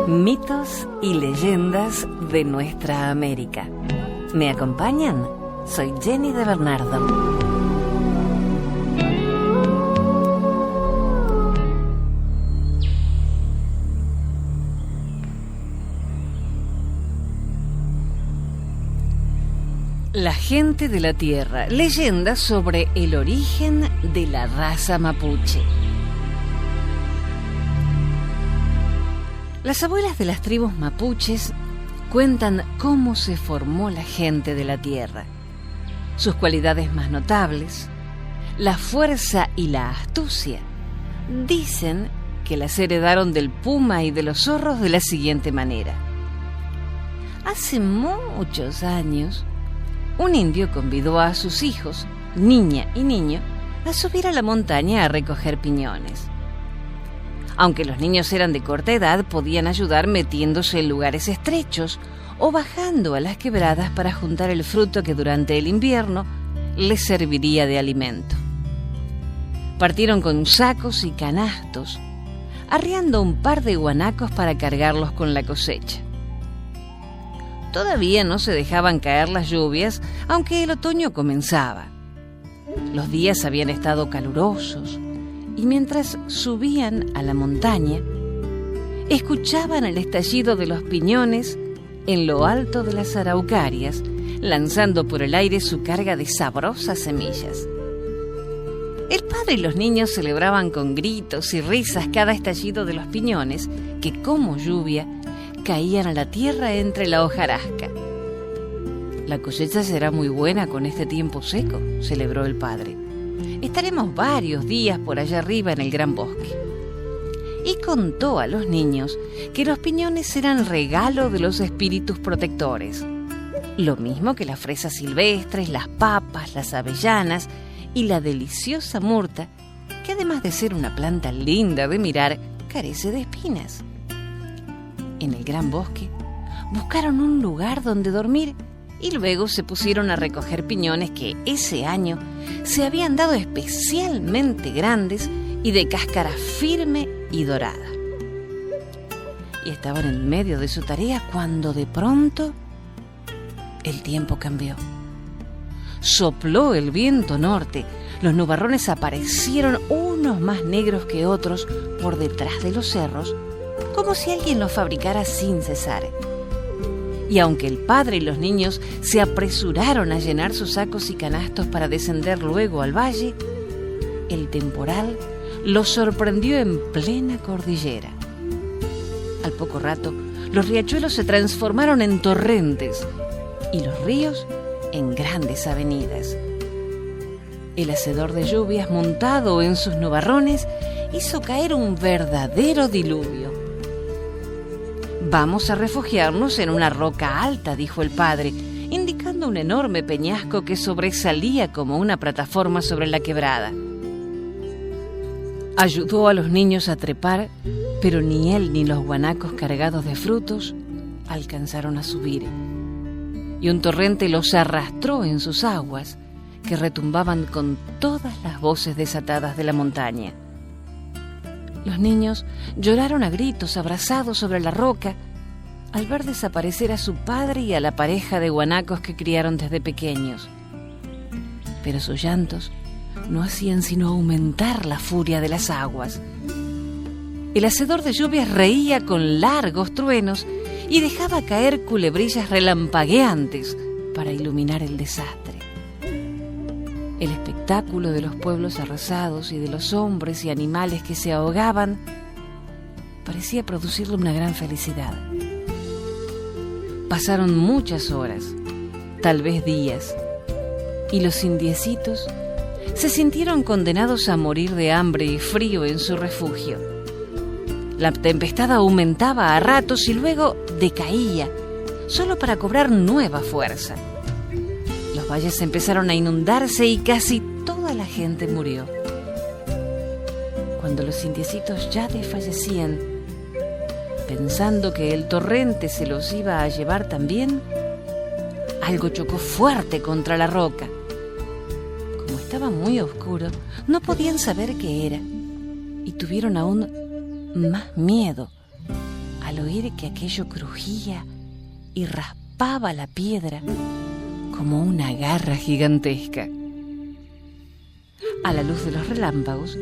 Mitos y leyendas de nuestra América. ¿Me acompañan? Soy Jenny de Bernardo. La gente de la tierra. Leyendas sobre el origen de la raza mapuche. Las abuelas de las tribus mapuches cuentan cómo se formó la gente de la tierra, sus cualidades más notables, la fuerza y la astucia. Dicen que las heredaron del puma y de los zorros de la siguiente manera. Hace muchos años, un indio convidó a sus hijos, niña y niño, a subir a la montaña a recoger piñones. Aunque los niños eran de corta edad, podían ayudar metiéndose en lugares estrechos o bajando a las quebradas para juntar el fruto que durante el invierno les serviría de alimento. Partieron con sacos y canastos, arriando un par de guanacos para cargarlos con la cosecha. Todavía no se dejaban caer las lluvias, aunque el otoño comenzaba. Los días habían estado calurosos, y mientras subían a la montaña, escuchaban el estallido de los piñones en lo alto de las araucarias, lanzando por el aire su carga de sabrosas semillas. El padre y los niños celebraban con gritos y risas cada estallido de los piñones, que como lluvia caían a la tierra entre la hojarasca. La cosecha será muy buena con este tiempo seco, celebró el padre. Estaremos varios días por allá arriba en el gran bosque. Y contó a los niños que los piñones eran regalo de los espíritus protectores, lo mismo que las fresas silvestres, las papas, las avellanas y la deliciosa murta, que además de ser una planta linda de mirar, carece de espinas. En el gran bosque buscaron un lugar donde dormir y luego se pusieron a recoger piñones que ese año se habían dado especialmente grandes y de cáscara firme y dorada. Y estaban en medio de su tarea cuando de pronto el tiempo cambió. Sopló el viento norte, los nubarrones aparecieron unos más negros que otros por detrás de los cerros, como si alguien los fabricara sin cesar. Y aunque el padre y los niños se apresuraron a llenar sus sacos y canastos para descender luego al valle, el temporal los sorprendió en plena cordillera. Al poco rato, los riachuelos se transformaron en torrentes y los ríos en grandes avenidas. El hacedor de lluvias, montado en sus nubarrones, hizo caer un verdadero diluvio. «Vamos a refugiarnos en una roca alta», dijo el padre, indicando un enorme peñasco que sobresalía como una plataforma sobre la quebrada. Ayudó a los niños a trepar, pero ni él ni los guanacos cargados de frutos alcanzaron a subir. Y un torrente los arrastró en sus aguas, que retumbaban con todas las voces desatadas de la montaña. Los niños lloraron a gritos abrazados sobre la roca al ver desaparecer a su padre y a la pareja de guanacos que criaron desde pequeños. Pero sus llantos no hacían sino aumentar la furia de las aguas. El hacedor de lluvias reía con largos truenos y dejaba caer culebrillas relampagueantes para iluminar el desastre. El espectáculo de los pueblos arrasados y de los hombres y animales que se ahogaban parecía producirle una gran felicidad. Pasaron muchas horas, tal vez días, y los indiecitos se sintieron condenados a morir de hambre y frío en su refugio. La tempestad aumentaba a ratos y luego decaía, solo para cobrar nueva fuerza. Los valles empezaron a inundarse y casi toda la gente murió. Cuando los indiecitos ya desfallecían, pensando que el torrente se los iba a llevar también, algo chocó fuerte contra la roca. Como estaba muy oscuro, no podían saber qué era y tuvieron aún más miedo al oír que aquello crujía y raspaba la piedra como una garra gigantesca. A la luz de los relámpagos,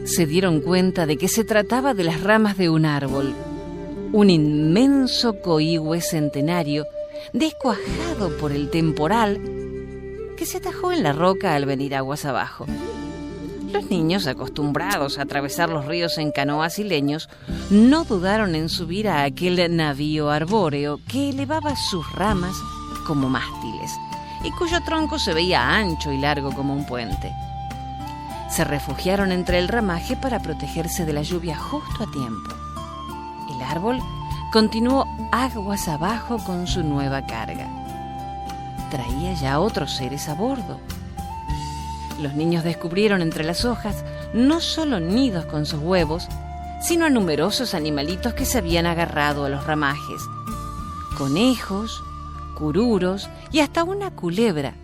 se dieron cuenta de que se trataba de las ramas de un árbol, un inmenso coihue centenario descuajado por el temporal que se atajó en la roca al venir aguas abajo. Los niños, acostumbrados a atravesar los ríos en canoas y leños, no dudaron en subir a aquel navío arbóreo que elevaba sus ramas como mástiles y cuyo tronco se veía ancho y largo como un puente. Se refugiaron entre el ramaje para protegerse de la lluvia justo a tiempo. El árbol continuó aguas abajo con su nueva carga. Traía ya otros seres a bordo. Los niños descubrieron entre las hojas no solo nidos con sus huevos, sino a numerosos animalitos que se habían agarrado a los ramajes. Conejos, cururos y hasta una culebra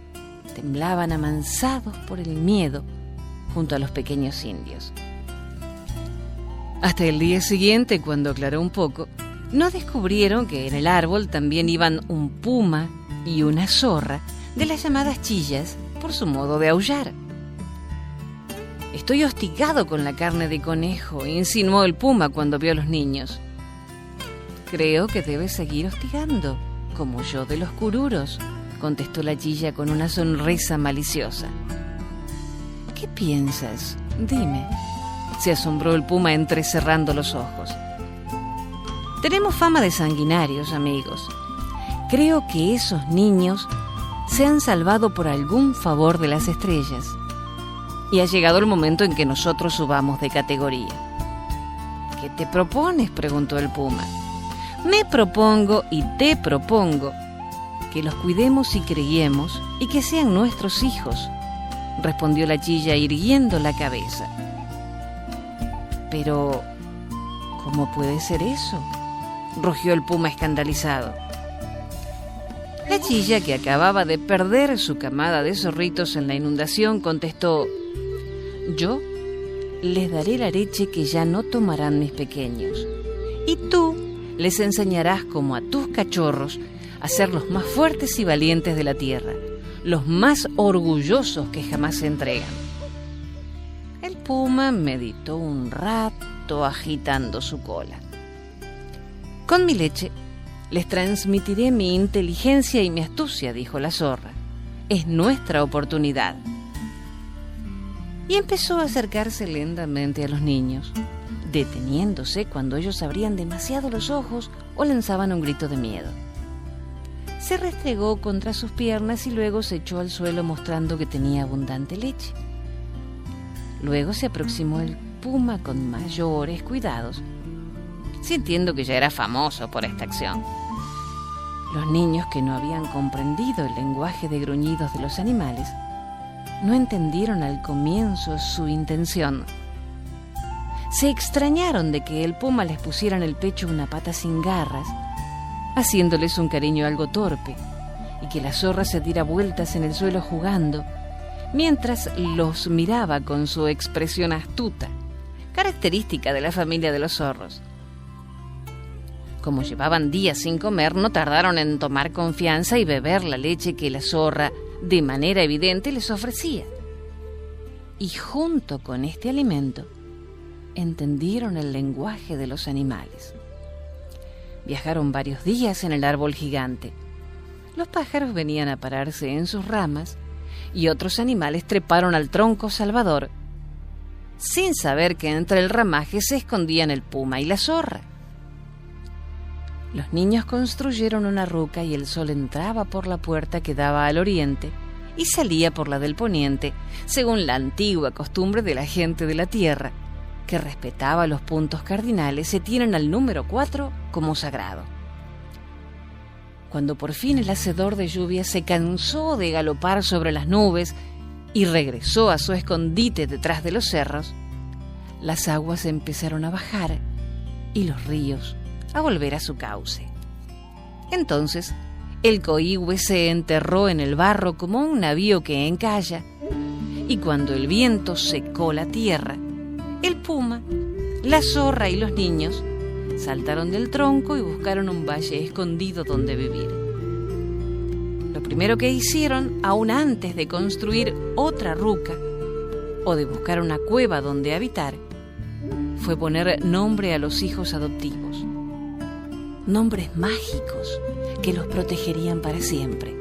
temblaban amansados por el miedo junto a los pequeños indios. Hasta el día siguiente, cuando aclaró un poco, no descubrieron que en el árbol también iban un puma y una zorra de las llamadas chillas por su modo de aullar. «Estoy hostigado con la carne de conejo», insinuó el puma cuando vio a los niños. «Creo que debes seguir hostigando, como yo de los cururos», contestó la chilla con una sonrisa maliciosa. «¿Qué piensas? Dime», se asombró el puma entrecerrando los ojos. «Tenemos fama de sanguinarios, amigos. Creo que esos niños se han salvado por algún favor de las estrellas. Y ha llegado el momento en que nosotros subamos de categoría». «¿Qué te propones?», preguntó el puma. «Me propongo y te propongo que los cuidemos y criemos y que sean nuestros hijos», respondió la chilla irguiendo la cabeza. «Pero, ¿cómo puede ser eso?», rugió el puma escandalizado. La chilla, que acababa de perder su camada de zorritos en la inundación, contestó: «Yo les daré la leche que ya no tomarán mis pequeños, y tú les enseñarás como a tus cachorros a ser los más fuertes y valientes de la tierra, los más orgullosos que jamás se entregan». El puma meditó un rato agitando su cola. «Con mi leche les transmitiré mi inteligencia y mi astucia», dijo la zorra. «Es nuestra oportunidad». Y empezó a acercarse lentamente a los niños, deteniéndose cuando ellos abrían demasiado los ojos o lanzaban un grito de miedo. Se restregó contra sus piernas y luego se echó al suelo mostrando que tenía abundante leche. Luego se aproximó el puma con mayores cuidados, sintiendo que ya era famoso por esta acción. Los niños, que no habían comprendido el lenguaje de gruñidos de los animales, no entendieron al comienzo su intención. Se extrañaron de que el puma les pusiera en el pecho una pata sin garras, haciéndoles un cariño algo torpe, y que la zorra se diera vueltas en el suelo jugando, mientras los miraba con su expresión astuta, característica de la familia de los zorros. Como llevaban días sin comer, no tardaron en tomar confianza y beber la leche que la zorra, de manera evidente, les ofrecía. Y junto con este alimento, entendieron el lenguaje de los animales. Viajaron varios días en el árbol gigante. Los pájaros venían a pararse en sus ramas y otros animales treparon al tronco salvador, sin saber que entre el ramaje se escondían el puma y la zorra. Los niños construyeron una ruca y el sol entraba por la puerta que daba al oriente y salía por la del poniente, según la antigua costumbre de la gente de la tierra, que respetaba los puntos cardinales. Se tienen al número 4 como sagrado. Cuando por fin el hacedor de lluvia se cansó de galopar sobre las nubes y regresó a su escondite detrás de los cerros, las aguas empezaron a bajar y los ríos a volver a su cauce. Entonces el coihue se enterró en el barro como un navío que encalla, y cuando el viento secó la tierra, el puma, la zorra y los niños saltaron del tronco y buscaron un valle escondido donde vivir. Lo primero que hicieron, aún antes de construir otra ruca o de buscar una cueva donde habitar, fue poner nombre a los hijos adoptivos. Nombres mágicos que los protegerían para siempre.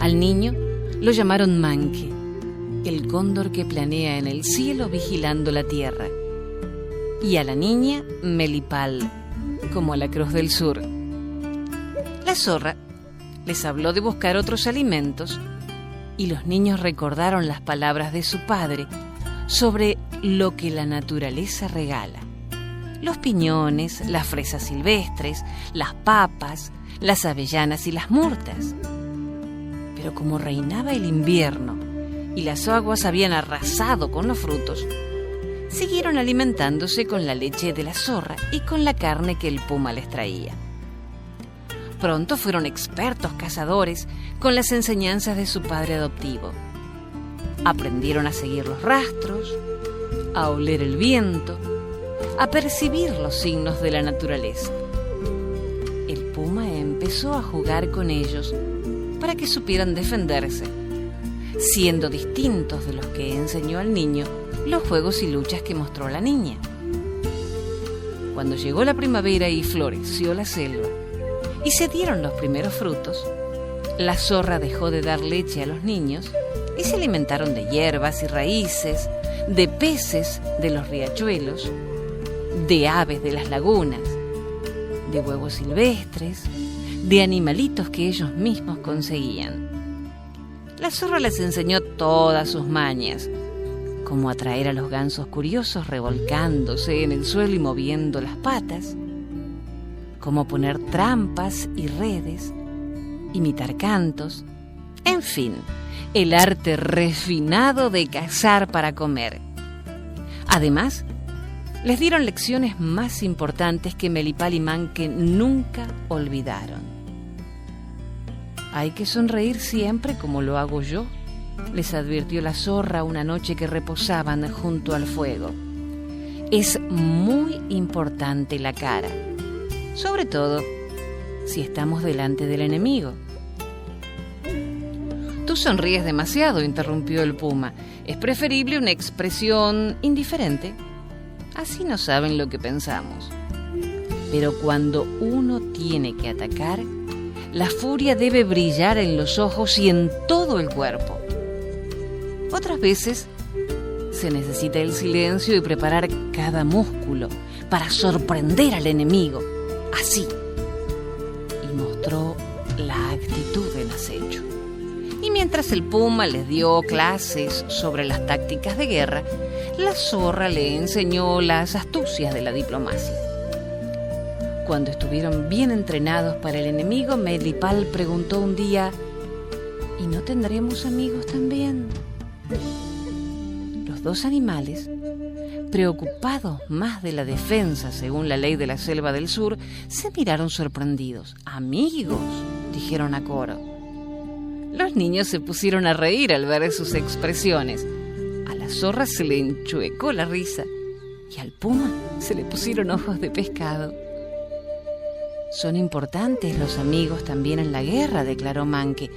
Al niño lo llamaron Manque, el cóndor que planea en el cielo vigilando la tierra, y a la niña Melipal, como a la Cruz del Sur. La zorra les habló de buscar otros alimentos y los niños recordaron las palabras de su padre sobre lo que la naturaleza regala: los piñones, las fresas silvestres, las papas, las avellanas y las murtas. Pero como reinaba el invierno y las aguas habían arrasado con los frutos, siguieron alimentándose con la leche de la zorra y con la carne que el puma les traía. Pronto fueron expertos cazadores con las enseñanzas de su padre adoptivo. Aprendieron a seguir los rastros, a oler el viento, a percibir los signos de la naturaleza. El puma empezó a jugar con ellos para que supieran defenderse, siendo distintos de los que enseñó al niño los juegos y luchas que mostró la niña. Cuando llegó la primavera y floreció la selva y se dieron los primeros frutos, la zorra dejó de dar leche a los niños y se alimentaron de hierbas y raíces, de peces de los riachuelos, de aves de las lagunas, de huevos silvestres, de animalitos que ellos mismos conseguían. La zorra les enseñó todas sus mañas, como atraer a los gansos curiosos revolcándose en el suelo y moviendo las patas, cómo poner trampas y redes, imitar cantos, en fin, el arte refinado de cazar para comer. Además, les dieron lecciones más importantes que Melipal y Manque nunca olvidaron. Hay que sonreír siempre como lo hago yo, les advirtió la zorra una noche que reposaban junto al fuego. Es muy importante la cara, sobre todo si estamos delante del enemigo. Tú sonríes demasiado, interrumpió el puma. Es preferible una expresión indiferente. Así no saben lo que pensamos. Pero cuando uno tiene que atacar, la furia debe brillar en los ojos y en todo el cuerpo. Otras veces se necesita el silencio y preparar cada músculo para sorprender al enemigo. Así. Y mostró la actitud en acecho. Y mientras el puma les dio clases sobre las tácticas de guerra, la zorra le enseñó las astucias de la diplomacia. Cuando estuvieron bien entrenados para el enemigo, Melipal preguntó un día: ¿y no tendremos amigos también? Los dos animales, preocupados más de la defensa según la ley de la selva del sur, se miraron sorprendidos. «¿Amigos?», dijeron a coro. Los niños se pusieron a reír al ver sus expresiones. A la zorra se le enchuecó la risa y al puma se le pusieron ojos de pescado. «Son importantes los amigos también en la guerra», declaró Manque.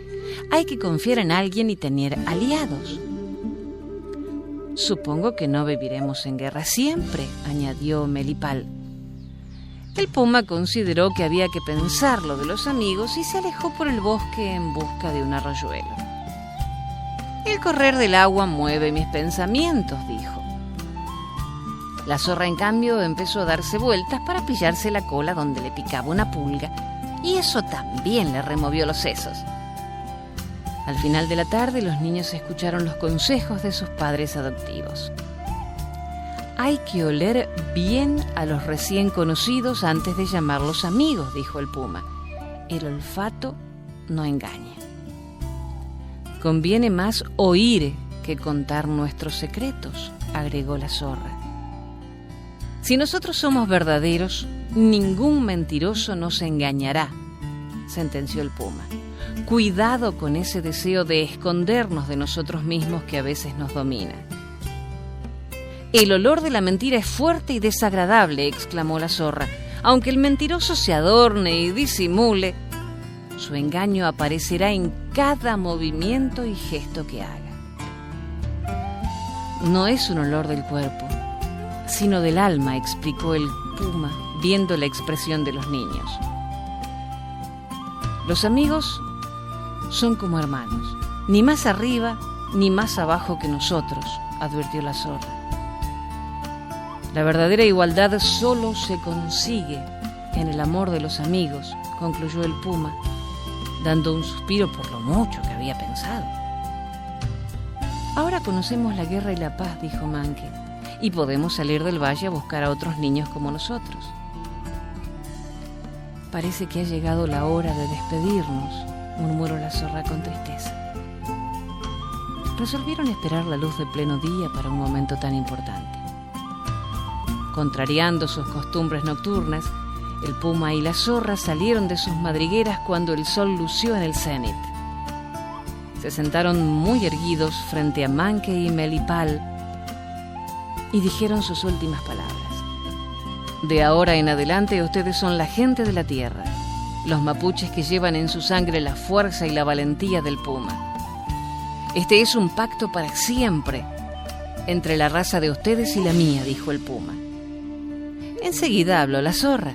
«Hay que confiar en alguien y tener aliados». «Supongo que no viviremos en guerra siempre», añadió Melipal. El puma consideró que había que pensar lo de los amigos y se alejó por el bosque en busca de un arroyuelo. «El correr del agua mueve mis pensamientos», dijo. La zorra, en cambio, empezó a darse vueltas para pillarse la cola donde le picaba una pulga, y eso también le removió los sesos. Al final de la tarde, los niños escucharon los consejos de sus padres adoptivos. «Hay que oler bien a los recién conocidos antes de llamarlos amigos», dijo el puma. «El olfato no engaña. Conviene más oír que contar nuestros secretos», agregó la zorra. «Si nosotros somos verdaderos, ningún mentiroso nos engañará», sentenció el puma. «Cuidado con ese deseo de escondernos de nosotros mismos que a veces nos domina». El olor de la mentira es fuerte y desagradable, exclamó la zorra. Aunque el mentiroso se adorne y disimule, su engaño aparecerá en cada movimiento y gesto que haga. No es un olor del cuerpo, sino del alma, explicó el puma, viendo la expresión de los niños. Los amigos son como hermanos, ni más arriba ni más abajo que nosotros, advirtió la zorra. La verdadera igualdad solo se consigue en el amor de los amigos, concluyó el puma, dando un suspiro por lo mucho que había pensado. Ahora conocemos la guerra y la paz, dijo Manque, y podemos salir del valle a buscar a otros niños como nosotros. Parece que ha llegado la hora de despedirnos, murmuró la zorra con tristeza. Resolvieron esperar la luz de pleno día para un momento tan importante. Contrariando sus costumbres nocturnas, el puma y la zorra salieron de sus madrigueras cuando el sol lució en el cenit. Se sentaron muy erguidos frente a Manque y Melipal y dijeron sus últimas palabras. De ahora en adelante ustedes son la gente de la tierra, los mapuches que llevan en su sangre la fuerza y la valentía del puma. Este es un pacto para siempre entre la raza de ustedes y la mía, dijo el puma. Enseguida habló la zorra.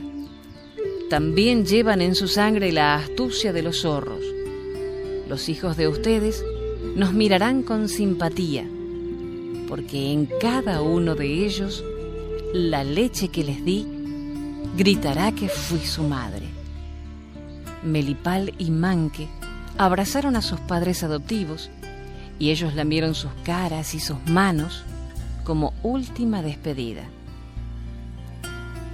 También llevan en su sangre la astucia de los zorros. Los hijos de ustedes nos mirarán con simpatía, porque en cada uno de ellos la leche que les di gritará que fui su madre. Melipal y Manque abrazaron a sus padres adoptivos y ellos lamieron sus caras y sus manos como última despedida.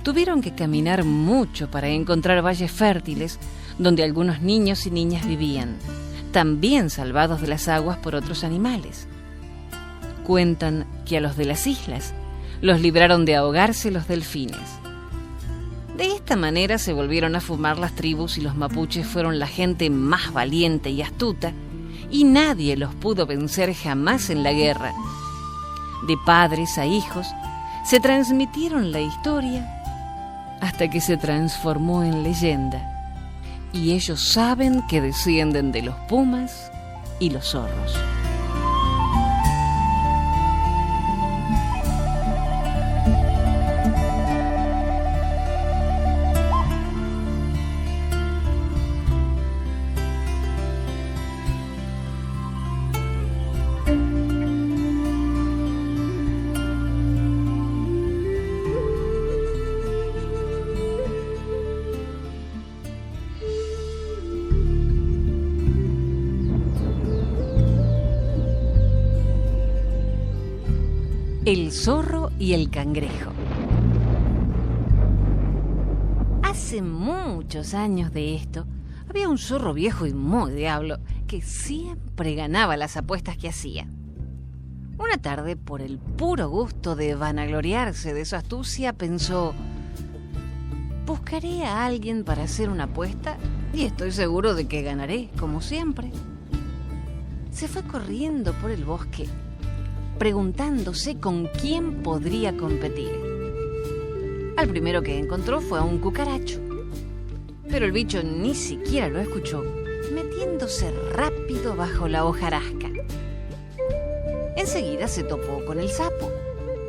Tuvieron que caminar mucho para encontrar valles fértiles donde algunos niños y niñas vivían, también salvados de las aguas por otros animales. Cuentan que a los de las islas los libraron de ahogarse los delfines. De esta manera se volvieron a fumar las tribus y los mapuches fueron la gente más valiente y astuta y nadie los pudo vencer jamás en la guerra. De padres a hijos se transmitieron la historia hasta que se transformó en leyenda y ellos saben que descienden de los pumas y los zorros. El zorro y el cangrejo. Hace muchos años de esto, había un zorro viejo y muy diablo que siempre ganaba las apuestas que hacía. Una tarde, por el puro gusto de vanagloriarse de su astucia, pensó: buscaré a alguien para hacer una apuesta y estoy seguro de que ganaré, como siempre. Se fue corriendo por el bosque, preguntándose con quién podría competir. Al primero que encontró fue a un cucaracho, pero el bicho ni siquiera lo escuchó, metiéndose rápido bajo la hojarasca. Enseguida se topó con el sapo,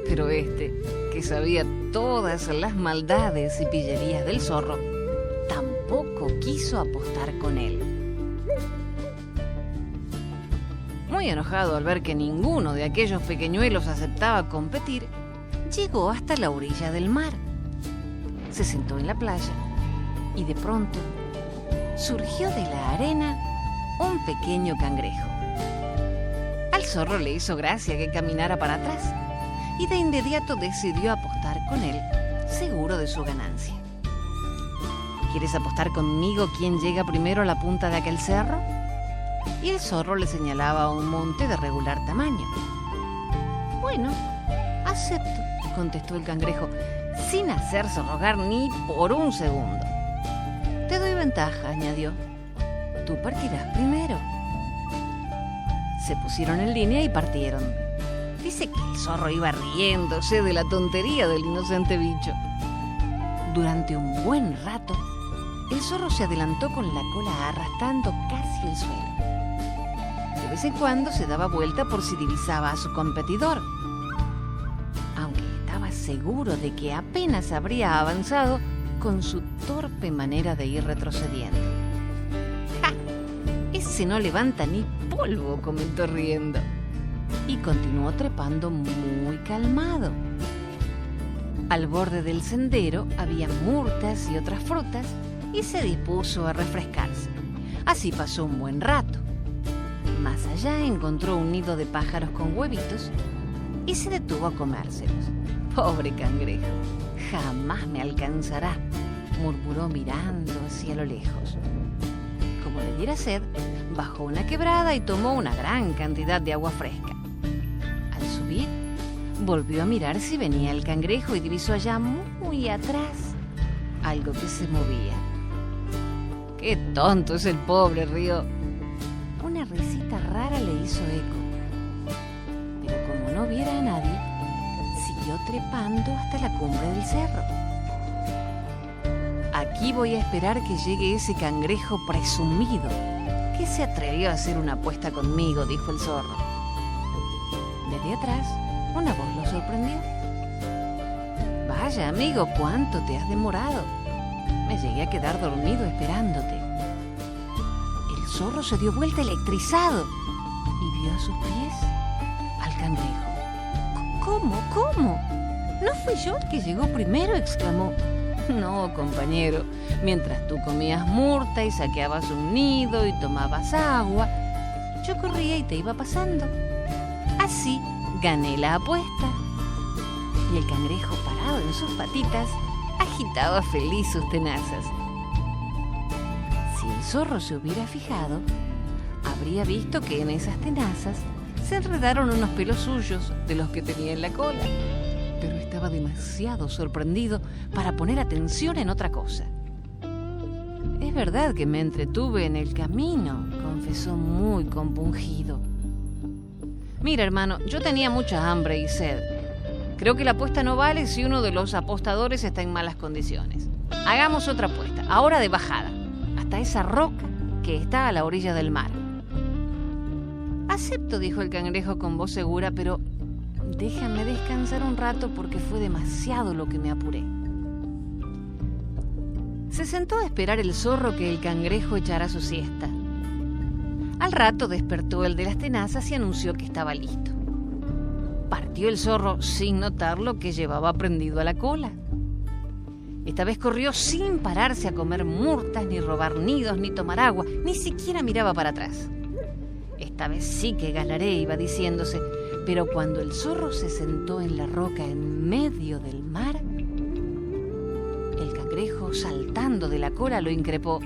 pero este, que sabía todas las maldades y pillerías del zorro, tampoco quiso apostar con él. Muy enojado al ver que ninguno de aquellos pequeñuelos aceptaba competir, llegó hasta la orilla del mar. Se sentó en la playa y de pronto surgió de la arena un pequeño cangrejo. Al zorro le hizo gracia que caminara para atrás y de inmediato decidió apostar con él, seguro de su ganancia. ¿Quieres apostar conmigo quién llega primero a la punta de aquel cerro? Y el zorro le señalaba a un monte de regular tamaño. Bueno, acepto, contestó el cangrejo, sin hacerse rogar ni por un segundo. Te doy ventaja, añadió. Tú partirás primero. Se pusieron en línea y partieron. Dice que el zorro iba riéndose de la tontería del inocente bicho. Durante un buen rato, el zorro se adelantó con la cola arrastrando casi el suelo. De vez en cuando se daba vuelta por si divisaba a su competidor, aunque estaba seguro de que apenas habría avanzado con su torpe manera de ir retrocediendo. ¡Ja! Ese no levanta ni polvo, comentó riendo. Y continuó trepando muy calmado. Al borde del sendero había murtas y otras frutas y se dispuso a refrescarse. Así pasó un buen rato. Más allá encontró un nido de pájaros con huevitos y se detuvo a comérselos. Pobre cangrejo, jamás me alcanzará, murmuró mirando hacia lo lejos. Como le diera sed, bajó una quebrada y tomó una gran cantidad de agua fresca. Al subir, volvió a mirar si venía el cangrejo y divisó allá muy atrás algo que se movía. ¡Qué tonto es el pobre!, rió. Una risita rara le hizo eco. Pero como no viera a nadie, siguió trepando hasta la cumbre del cerro. Aquí voy a esperar que llegue ese cangrejo presumido que se atrevió a hacer una apuesta conmigo, dijo el zorro. Desde atrás, una voz lo sorprendió. Vaya, amigo, ¿cuánto te has demorado? Me llegué a quedar dormido esperándote. El zorro se dio vuelta electrizado y vio a sus pies al cangrejo. ¿Cómo? ¿No fui yo el que llegó primero?, exclamó. No, compañero, mientras tú comías murta y saqueabas un nido y tomabas agua, yo corría y te iba pasando. Así gané la apuesta. Y el cangrejo, parado en sus patitas, agitaba feliz sus tenazas. Si el zorro se hubiera fijado, habría visto que en esas tenazas se enredaron unos pelos suyos de los que tenía en la cola. Pero estaba demasiado sorprendido para poner atención en otra cosa. Es verdad que me entretuve en el camino, confesó muy compungido. Mira, hermano, yo tenía mucha hambre y sed. Creo que la apuesta no vale si uno de los apostadores está en malas condiciones. Hagamos otra apuesta, ahora de bajada, hasta esa roca que está a la orilla del mar. Acepto, dijo el cangrejo con voz segura, pero déjame descansar un rato porque fue demasiado lo que me apuré. Se sentó a esperar el zorro que el cangrejo echara su siesta. Al rato despertó el de las tenazas y anunció que estaba listo. Partió el zorro sin notar lo que llevaba prendido a la cola. Esta vez corrió sin pararse a comer murtas, ni robar nidos, ni tomar agua, ni siquiera miraba para atrás. Esta vez sí que ganaré, iba diciéndose, pero cuando el zorro se sentó en la roca en medio del mar, el cangrejo, saltando de la cola, lo increpó.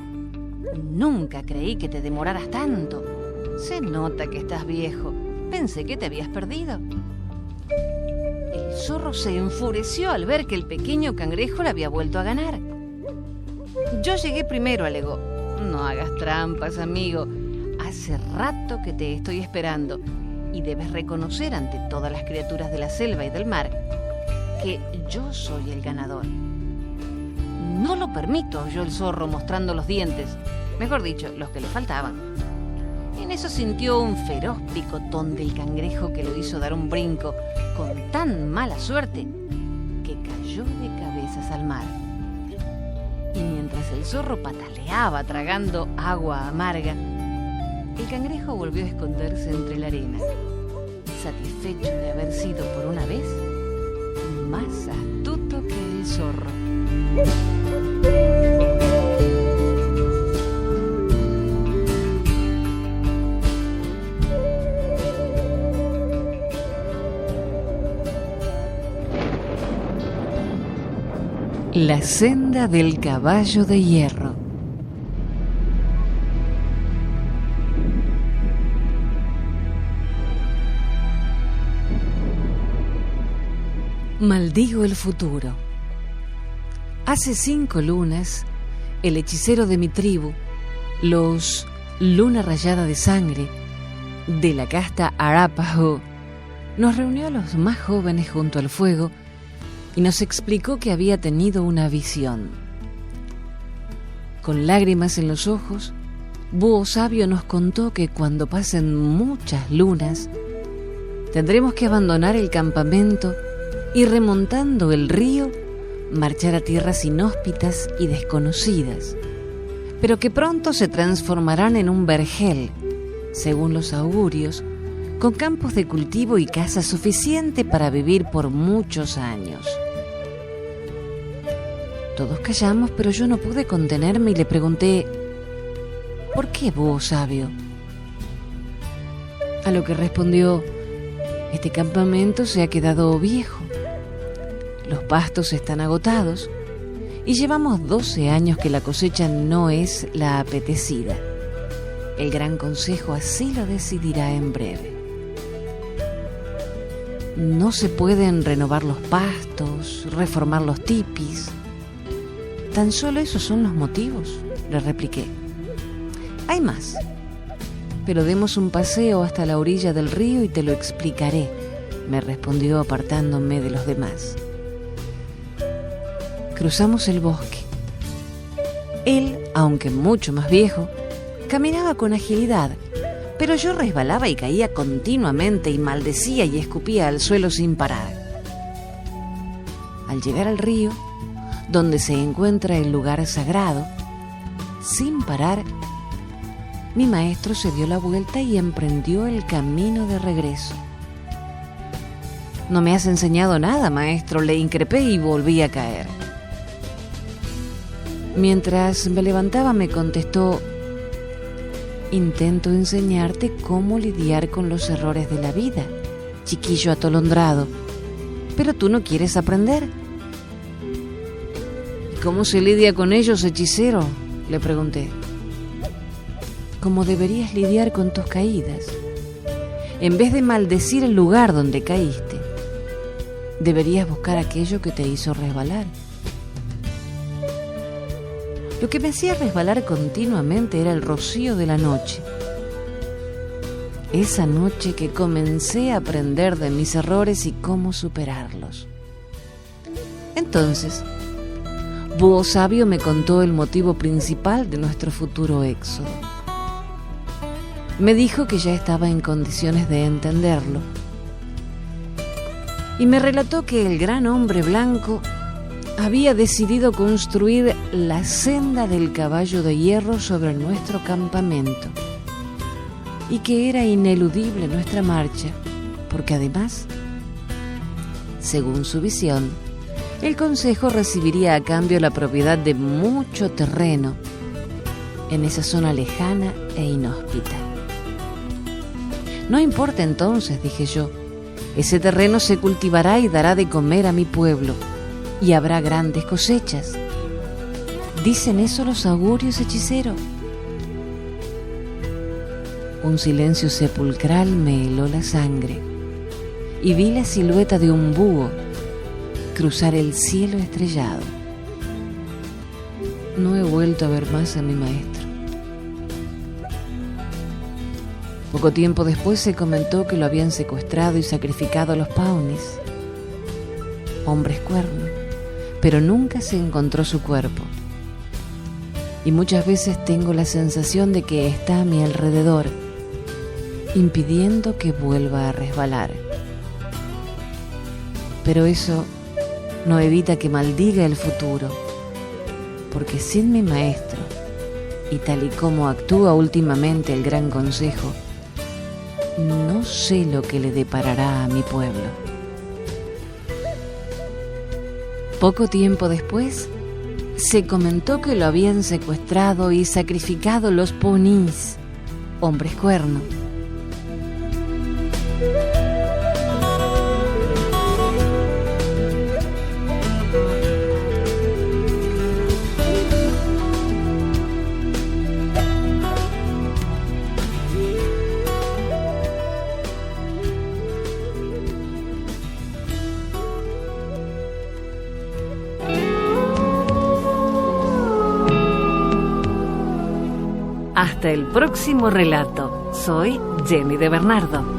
Nunca creí que te demoraras tanto. Se nota que estás viejo. Pensé que te habías perdido. El zorro se enfureció al ver que el pequeño cangrejo le había vuelto a ganar. Yo llegué primero, alegó. No hagas trampas, amigo. Hace rato que te estoy esperando y debes reconocer ante todas las criaturas de la selva y del mar que yo soy el ganador. No lo permito, oyó el zorro mostrando los dientes, mejor dicho, los que le faltaban. En eso sintió un feroz picotón del cangrejo que lo hizo dar un brinco con tan mala suerte que cayó de cabezas al mar. Y mientras el zorro pataleaba tragando agua amarga, el cangrejo volvió a esconderse entre la arena, satisfecho de haber sido por una vez más astuto que el zorro. La senda del caballo de hierro. Maldigo el futuro. Hace 5 lunas, el hechicero de mi tribu, los Luna Rayada de Sangre, de la casta Arapaho, nos reunió a los más jóvenes junto al fuego y nos explicó que había tenido una visión. Con lágrimas en los ojos, Búho Sabio nos contó que cuando pasen muchas lunas, tendremos que abandonar el campamento y, remontando el río, marchar a tierras inhóspitas y desconocidas, pero que pronto se transformarán en un vergel, según los augurios, con campos de cultivo y casa suficiente para vivir por muchos años. Todos callamos, pero yo no pude contenerme y le pregunté: ¿por qué, Búho Sabio? A lo que respondió: este campamento se ha quedado viejo, los pastos están agotados y llevamos 12 años que la cosecha no es la apetecida. El Gran Consejo así lo decidirá en breve. No se pueden renovar los pastos, reformar los tipis. Tan solo esos son los motivos, le repliqué. Hay más, pero demos un paseo hasta la orilla del río y te lo explicaré, me respondió apartándome de los demás. Cruzamos el bosque. Él, aunque mucho más viejo, caminaba con agilidad, pero yo resbalaba y caía continuamente y maldecía y escupía al suelo sin parar. Al llegar al río, donde se encuentra el lugar sagrado, sin parar, mi maestro se dio la vuelta y emprendió el camino de regreso. «No me has enseñado nada, maestro», le increpé y volví a caer. Mientras me levantaba me contestó: «Intento enseñarte cómo lidiar con los errores de la vida, chiquillo atolondrado, pero tú no quieres aprender». «¿Cómo se lidia con ellos, hechicero?», le pregunté. «Como deberías lidiar con tus caídas. En vez de maldecir el lugar donde caíste, deberías buscar aquello que te hizo resbalar». Lo que me hacía resbalar continuamente era el rocío de la noche. Esa noche que comencé a aprender de mis errores y cómo superarlos. Entonces, Búho Sabio me contó el motivo principal de nuestro futuro éxodo. Me dijo que ya estaba en condiciones de entenderlo. Y me relató que el gran hombre blanco había decidido construir la senda del caballo de hierro sobre nuestro campamento y que era ineludible nuestra marcha, porque además, según su visión, el consejo recibiría a cambio la propiedad de mucho terreno en esa zona lejana e inhóspita. «No importa entonces», dije yo, «ese terreno se cultivará y dará de comer a mi pueblo, y habrá grandes cosechas». ¿Dicen eso los augurios, hechicero? Un silencio sepulcral me heló la sangre y vi la silueta de un búho cruzar el cielo estrellado. No he vuelto a ver más a mi maestro. Poco tiempo después se comentó que lo habían secuestrado y sacrificado a los paunis, hombres cuerno, pero nunca se encontró su cuerpo. Y muchas veces tengo la sensación de que está a mi alrededor, impidiendo que vuelva a resbalar. Pero eso no evita que maldiga el futuro, porque sin mi maestro, y tal y como actúa últimamente el Gran Consejo, no sé lo que le deparará a mi pueblo. Poco tiempo después, se comentó que lo habían secuestrado y sacrificado los ponis, hombres cuerno. Hasta el próximo relato. Soy Jenny de Bernardo.